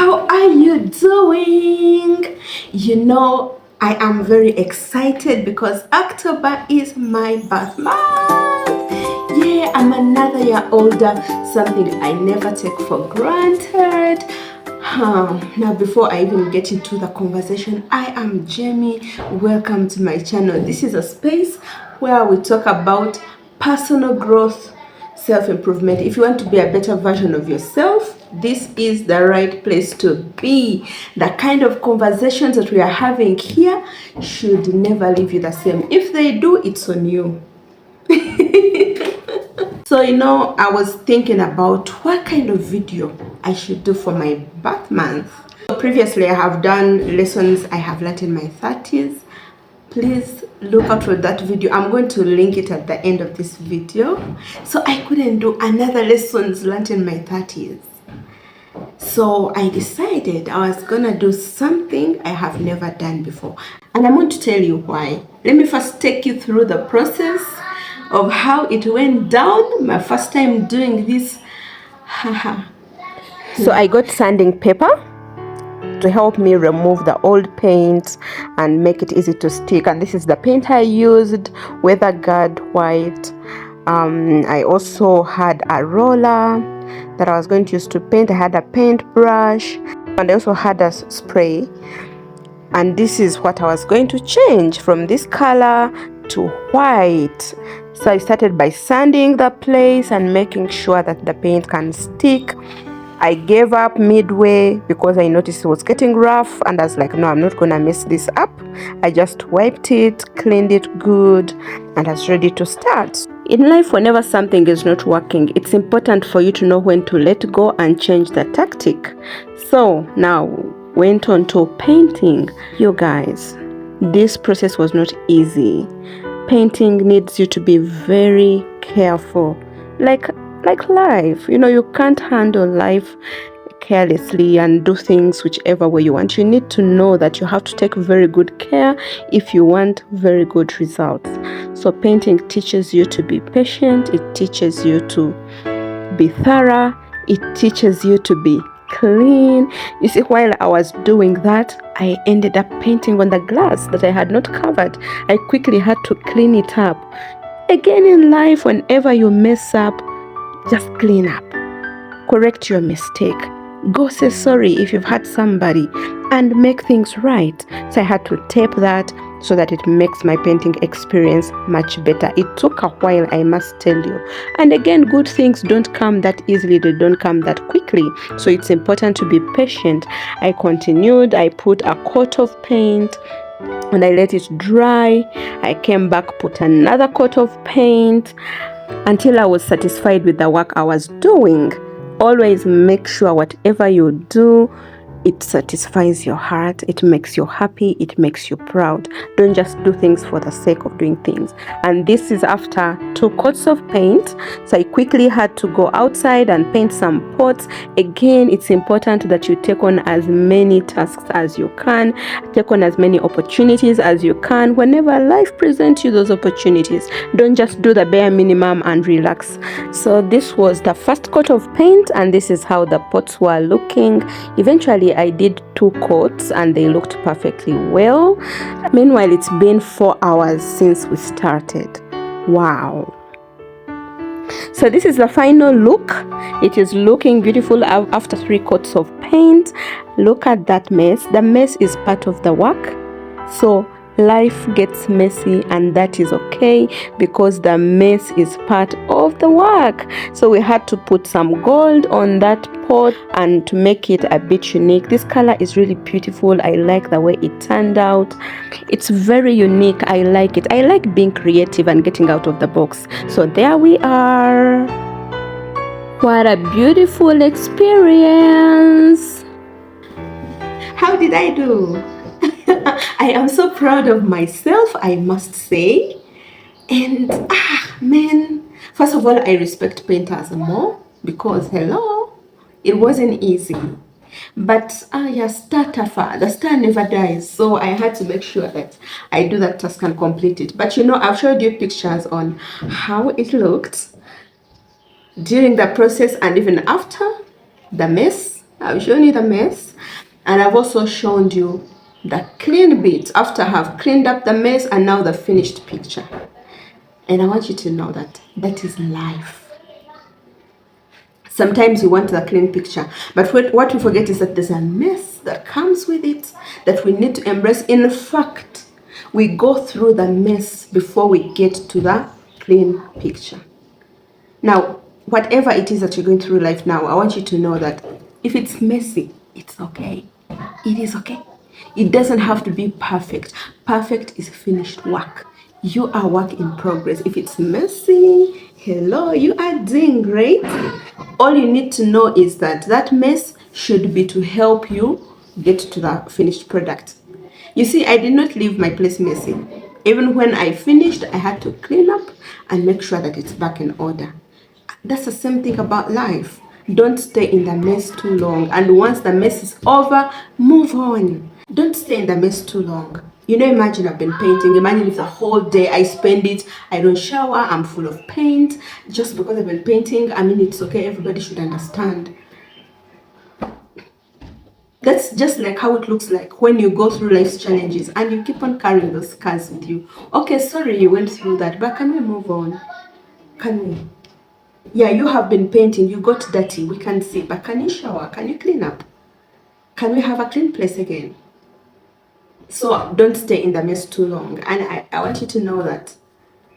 How are you doing? You know, I am very excited because October is my birth month. Yeah, I'm another year older, something I never take for granted. Now, before I even get into the conversation, I am Jemie. Welcome to my channel. This is a space where we talk about personal growth, self-improvement. If you want to be a better version of yourself, this is the right place to be. The kind of conversations that we are having here should never leave you the same. If they do, it's on you. So, I was thinking about what kind of video I should do for my birth month. So previously, I have done lessons I have learned in my 30s. Please look out for that video. I'm going to link it at the end of this video. So I couldn't do another lessons learned in my 30s. So I decided I was gonna do something I have never done before. And I'm going to tell you why. Let me first take you through the process of how it went down. My first time doing this. So I got sanding paper to help me remove the old paint and make it easy to stick. And this is the paint I used, Weather Guard White. I also had a roller that I was going to use to paint. I had a paintbrush and I also had a spray. And this is what I was going to change from this color to white. So I started by sanding the place and making sure that the paint can stick. I gave up midway because I noticed it was getting rough and I was like, no, I'm not gonna mess this up. I just wiped it, cleaned it good, and I was ready to start. In life, whenever something is not working, it's important for you to know when to let go and change the tactic. So now went on to painting. You guys, this process was not easy. Painting needs you to be very careful. Like life, you can't handle life carelessly and do things whichever way you want. You need to know that you have to take very good care if you want very good results. So painting teaches you to be patient, it teaches you to be thorough, it teaches you to be clean. You see, while I was doing that, I ended up painting on the glass that I had not covered. I quickly had to clean it up. Again, in life, whenever you mess up, just clean up, correct your mistake, go say sorry if you've hurt somebody, and make things right. So I had to tape that so that it makes my painting experience much better. It took a while, I must tell you. And again, good things don't come that easily, they don't come that quickly. So it's important to be patient. I continued, I put a coat of paint and I let it dry. I came back, put another coat of paint until I was satisfied with the work I was doing. Always make sure whatever you do, it satisfies your heart, it makes you happy, it makes you proud. Don't just do things for the sake of doing things. And this is after 2 coats of paint. So I quickly had to go outside and paint some pots. Again, it's important that you take on as many tasks as you can, take on as many opportunities as you can. Whenever life presents you those opportunities, don't just do the bare minimum and relax. So this was the first coat of paint and this is how the pots were looking. Eventually I did 2 coats and they looked perfectly well. Meanwhile, it's been 4 hours since we started. Wow. So this is the final look. It is looking beautiful after 3 coats of paint. Look at that mess. The mess is part of the work. So life gets messy and that is okay because the mess is part of the work. So we had to put some gold on that pot and to make it a bit unique. This color is really beautiful. I like the way it turned out. It's very unique. I like it. I like being creative and getting out of the box. So there we are. What a beautiful experience. How did I do? I am so proud of myself, I must say. And man, first of all, I respect painters more because hello, it wasn't easy. But yeah, the star never dies. So I had to make sure that I do that task and complete it. But I've showed you pictures on how it looked during the process and even after the mess. I've shown you the mess, and I've also shown you the clean bits after I have cleaned up the mess and now the finished picture. And I want you to know that that is life. Sometimes you want the clean picture, but what we forget is that there's a mess that comes with it that we need to embrace. In fact, we go through the mess before we get to the clean picture. Now, whatever it is that you're going through life now, I want you to know that if it's messy, it's okay. It is okay. It doesn't have to be perfect. Perfect is finished work. You are work in progress. If it's messy, hello, you are doing great. All you need to know is that that mess should be to help you get to the finished product. You see, I did not leave my place messy. Even when I finished, I had to clean up and make sure that it's back in order. That's the same thing about life. Don't stay in the mess too long. And once the mess is over, move on. Don't stay in the mess too long. You know, imagine I've been painting. Imagine if the whole day I spend it, I don't shower, I'm full of paint. Just because I've been painting, I mean, it's okay. Everybody should understand. That's just like how it looks like when you go through life's challenges and you keep on carrying those scars with you. Okay, sorry you went through that, but can we move on? Can we? Yeah, you have been painting, you got dirty, we can see, but can you shower? Can you clean up? Can we have a clean place again? So don't stay in the mess too long. And I want you to know that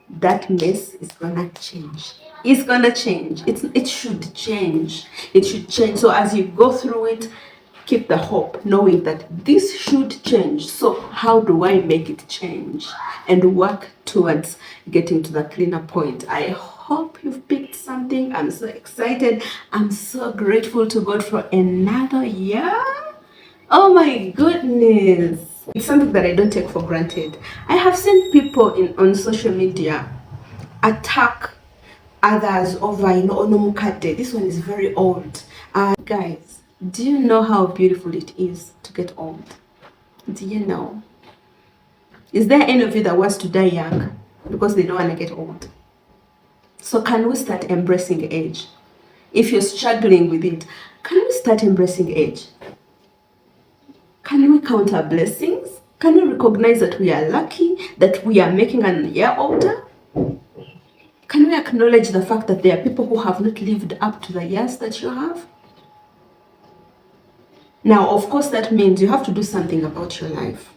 that mess is gonna change. It's gonna change. It should change. It should change. So as you go through it, keep the hope, knowing that this should change. So how do I make it change? And work towards getting to the cleaner point. I hope you've picked something. I'm so excited. I'm so grateful to God for another year. Oh my goodness. It's something that I don't take for granted. I have seen people on social media attack others over, Onomukade. This one is very old. Guys, do you know how beautiful it is to get old? Do you know? Is there any of you that wants to die young because they don't want to get old? So can we start embracing age? If you're struggling with it, can we start embracing age? Can we count our blessings? Can we recognize that we are lucky, that we are making a year older? Can we acknowledge the fact that there are people who have not lived up to the years that you have? Now, of course, that means you have to do something about your life.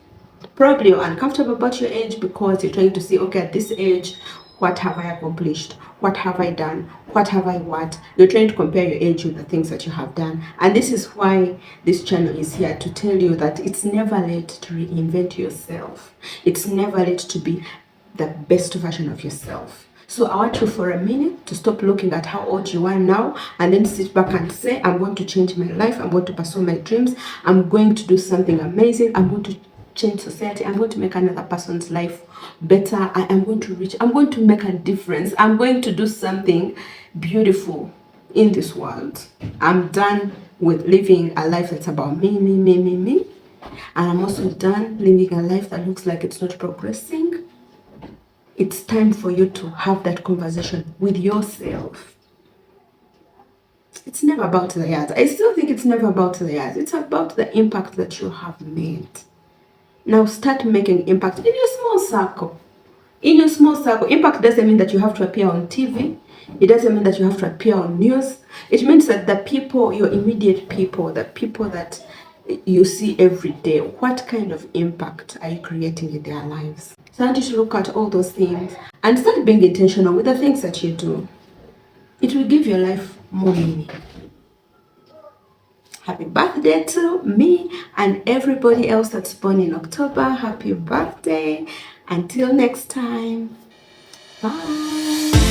Probably you're uncomfortable about your age because you're trying to see, okay, at this age, what have I accomplished? What have I done? What have I what? You're trying to compare your age with the things that you have done. And this is why this channel is here, to tell you that it's never late to reinvent yourself. It's never late to be the best version of yourself. So I want you for a minute to stop looking at how old you are now and then sit back and say, I'm going to change my life. I'm going to pursue my dreams. I'm going to do something amazing. I'm going to change society. I'm going to make another person's life better. I'm going to reach. I'm going to make a difference. I'm going to do something beautiful in this world. I'm done with living a life that's about me, me, me, me, me. And I'm also done living a life that looks like it's not progressing. It's time for you to have that conversation with yourself. It's never about the years. I still think it's never about the years. It's about the impact that you have made. Now start making impact in your small circle. In your small circle. Impact doesn't mean that you have to appear on TV. It doesn't mean that you have to appear on news. It means that the people, your immediate people, the people that you see every day, what kind of impact are you creating in their lives? So I want you to look at all those things and start being intentional with the things that you do. It will give your life more meaning. Happy birthday to me and everybody else that's born in October. Happy birthday. Until next time. Bye.